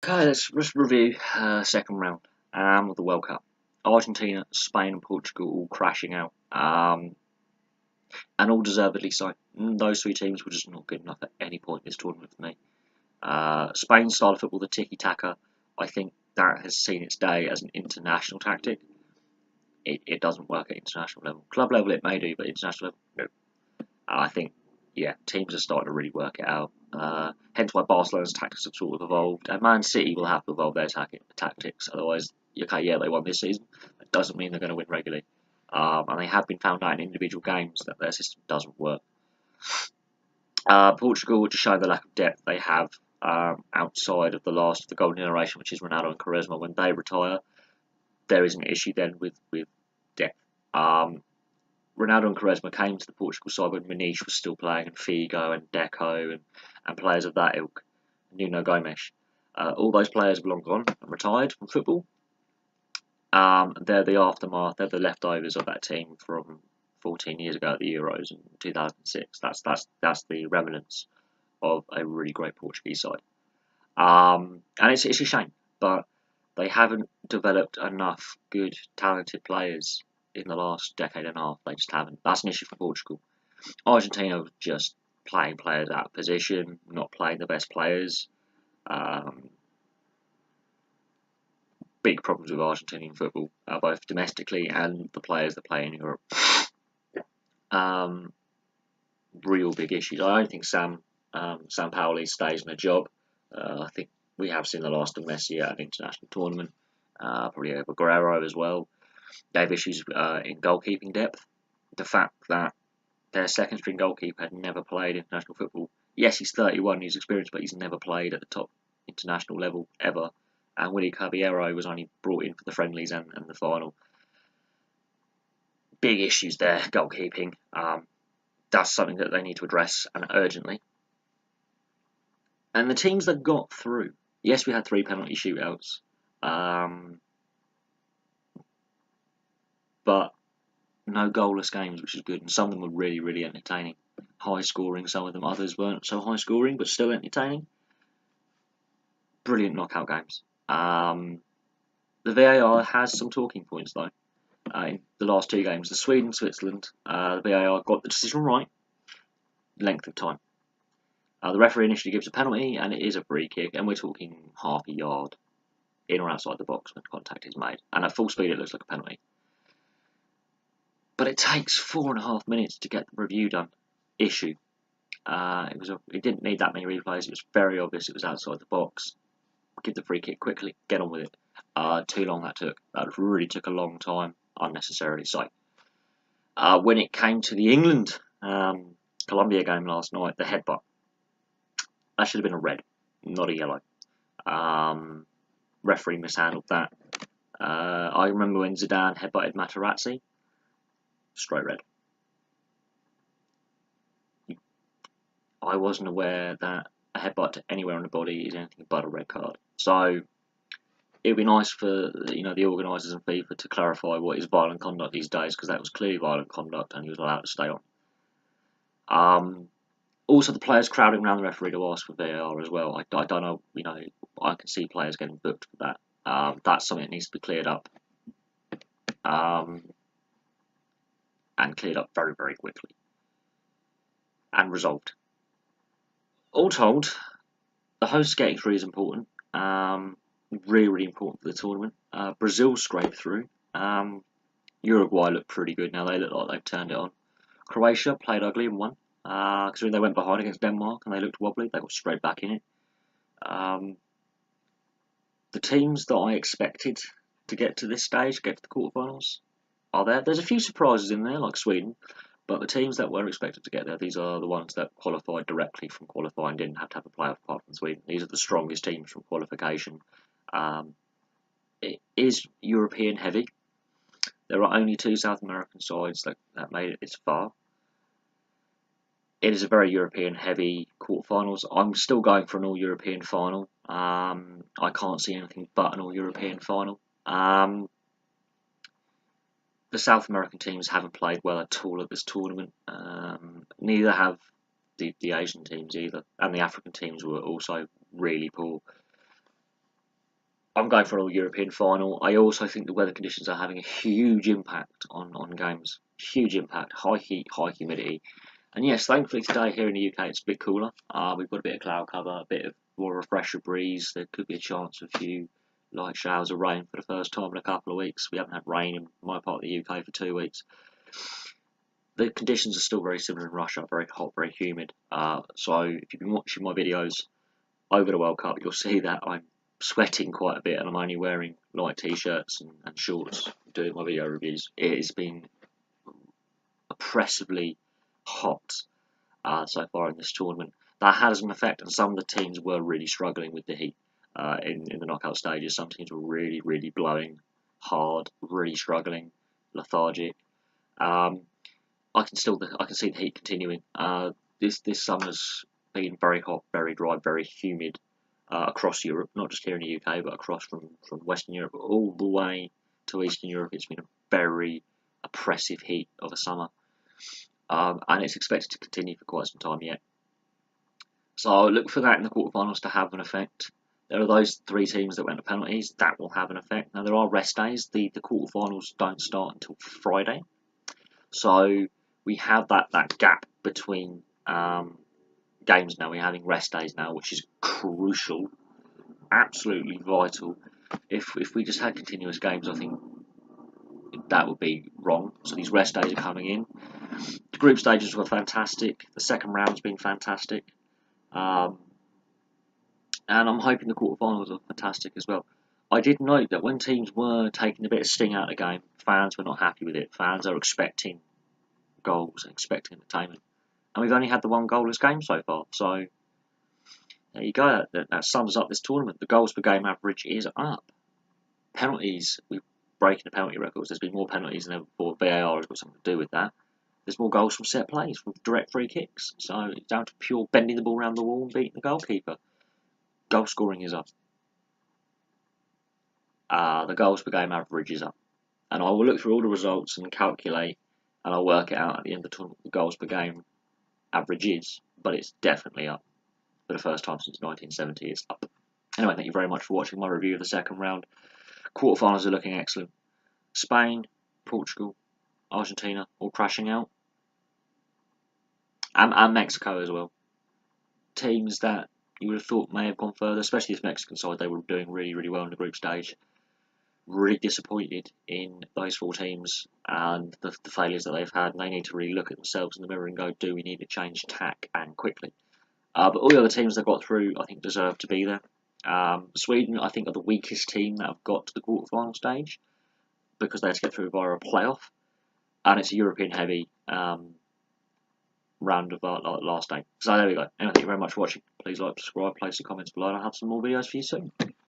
Okay, let's review second round of the World Cup. Argentina, Spain, and Portugal all crashing out, and all deservedly so. Those three teams were just not good enough at any point in this tournament for me. Spain's style of football, the tiki-taka, I think that has seen its day as an international tactic. It doesn't work at international level. Club level it may do, but international level, no. I think, yeah, teams are starting to really work it out. Hence why Barcelona's tactics have sort of evolved, and Man City will have to evolve their tactics. Otherwise, okay, yeah, they won this season. That doesn't mean they're going to win regularly. And they have been found out in individual games that their system doesn't work. Portugal, to show the lack of depth they have outside of the last of the golden generation, which is Ronaldo and Quaresma, when they retire, there is an issue then with depth. Ronaldo and Quaresma came to the Portugal side when Maniche was still playing, and Figo and Deco and players of that ilk, Nuno Gomes. All those players have long gone and retired from football. They're the aftermath, they're the leftovers of that team from 14 years ago at the Euros in 2006. That's the remnants of a really great Portuguese side. And it's a shame, but they haven't developed enough good, talented players in the last decade and a half. They just haven't. That's an issue for Portugal. Argentina just playing players out of position, not playing the best players. Um, Big problems with Argentinian football, both domestically and the players that play in Europe. Um, Real big issues. I don't think Sampaoli stays in a job. I think we have seen the last of Messi at an international tournament. Probably over Guerrero as well. They have issues in goalkeeping depth. The fact that their second string goalkeeper had never played international football. Yes, he's 31, he's experienced, but he's never played at the top international level ever. And Willy Caballero was only brought in for the friendlies and the final. Big issues there, goalkeeping. That's something that they need to address, and urgently. And the teams that got through, yes, we had 3 penalty shootouts, but no goalless games, which is good. And some of them were really, really entertaining. High scoring, some of them, others weren't so high scoring, but still entertaining. Brilliant knockout games. The VAR has some talking points, though. In the last 2 games, the Sweden-Switzerland, the VAR got the decision right. Length of time. The referee initially gives a penalty, and it is a free kick, and we're talking half a yard in or outside the box when contact is made. And at full speed, it looks like a penalty. But it takes 4.5 minutes to get the review done. Issue. It didn't need that many replays. It was very obvious it was outside the box. Give the free kick quickly. Get on with it. Too long that took. That really took a long time, unnecessarily so. When it came to the England Colombia game last night, the headbutt, that should have been a red, not a yellow. Referee mishandled that. I remember when Zidane headbutted Materazzi, straight red. I wasn't aware that a headbutt to anywhere on the body is anything but a red card. So it would be nice for the organisers and FIFA to clarify what is violent conduct these days, because that was clearly violent conduct and he was allowed to stay on. Also, the players crowding around the referee to ask for VAR as well. I don't know, I can see players getting booked for that. That's something that needs to be cleared up. And cleared up very, very quickly. And resolved. All told, the hosts getting through is important. Really, really important for the tournament. Brazil scraped through. Uruguay looked pretty good now. They look like they've turned it on. Croatia played ugly and won. Considering they went behind against Denmark and they looked wobbly, they got straight back in it. The teams that I expected to get to this stage, get to the quarterfinals, are there. There's a few surprises in there, like Sweden, but the teams that were expected to get there, these are the ones that qualified directly from qualifying, didn't have to have a playoff apart from Sweden. These are the strongest teams from qualification. It is European heavy. There are only 2 South American sides that made it this far. It is a very European heavy quarterfinals. I'm still going for an all European final. I can't see anything but an all European final. The South American teams haven't played well at all at this tournament. Neither have the Asian teams either, and the African teams were also really poor. I'm going for an all-European final. I also think the weather conditions are having a huge impact on games. Huge impact. High heat, high humidity. And yes, thankfully today here in the UK it's a bit cooler. We've got a bit of cloud cover, a bit of more refresher breeze. There could be a chance of a few light showers of rain for the first time in a couple of weeks. We haven't had rain in my part of the UK for 2 weeks. The conditions are still very similar in Russia, very hot, very humid. So if you've been watching my videos over the World Cup, you'll see that I'm sweating quite a bit and I'm only wearing light t-shirts and shorts doing my video reviews. It has been oppressively hot so far in this tournament. That has an effect, and some of the teams were really struggling with the heat in the knockout stages. Some teams were really, really blowing hard, really struggling, lethargic. Um, I can see the heat continuing. This summer's been very hot, very dry, very humid across Europe, not just here in the UK, but across from Western Europe all the way to Eastern Europe. It's been a very oppressive heat of a summer, and it's expected to continue for quite some time yet. So I'll look for that in the quarterfinals to have an effect. There are those 3 teams that went to penalties. That will have an effect. Now, there are rest days. The quarterfinals don't start until Friday. So we have that gap between games now. We're having rest days now, which is crucial, absolutely vital. If we just had continuous games, I think that would be wrong. So these rest days are coming in. The group stages were fantastic. The second round's been fantastic. And I'm hoping the quarterfinals are fantastic as well. I did note that when teams were taking a bit of sting out of the game, fans were not happy with it. Fans are expecting goals and expecting entertainment. And we've only had the one goalless game so far. So there you go. That sums up this tournament. The goals per game average is up. Penalties, we're breaking the penalty records. There's been more penalties than ever before. VAR has got something to do with that. There's more goals from set plays, from direct free kicks. So it's down to pure bending the ball around the wall and beating the goalkeeper. Goal scoring is up. The goals per game average is up. And I will look through all the results and calculate, and I'll work it out at the end of the tournament what the goals per game average is. But it's definitely up. For the first time since 1970, it's up. Anyway, thank you very much for watching my review of the second round. Quarterfinals are looking excellent. Spain, Portugal, Argentina, all crashing out. And Mexico as well. Teams that you would have thought may have gone further, especially this Mexican side. They were doing really, really well in the group stage. Really disappointed in those 4 teams and the failures that they've had. And they need to really look at themselves in the mirror and go, do we need to change tack and quickly? But all the other teams that got through, I think, deserve to be there. Sweden, I think, are the weakest team that have got to the quarterfinal stage because they had to get through via a playoff. And it's a European-heavy round of last day. So there we go. Anyway, thank you very much for watching. Please like, subscribe, place your comments below, and I'll have some more videos for you soon.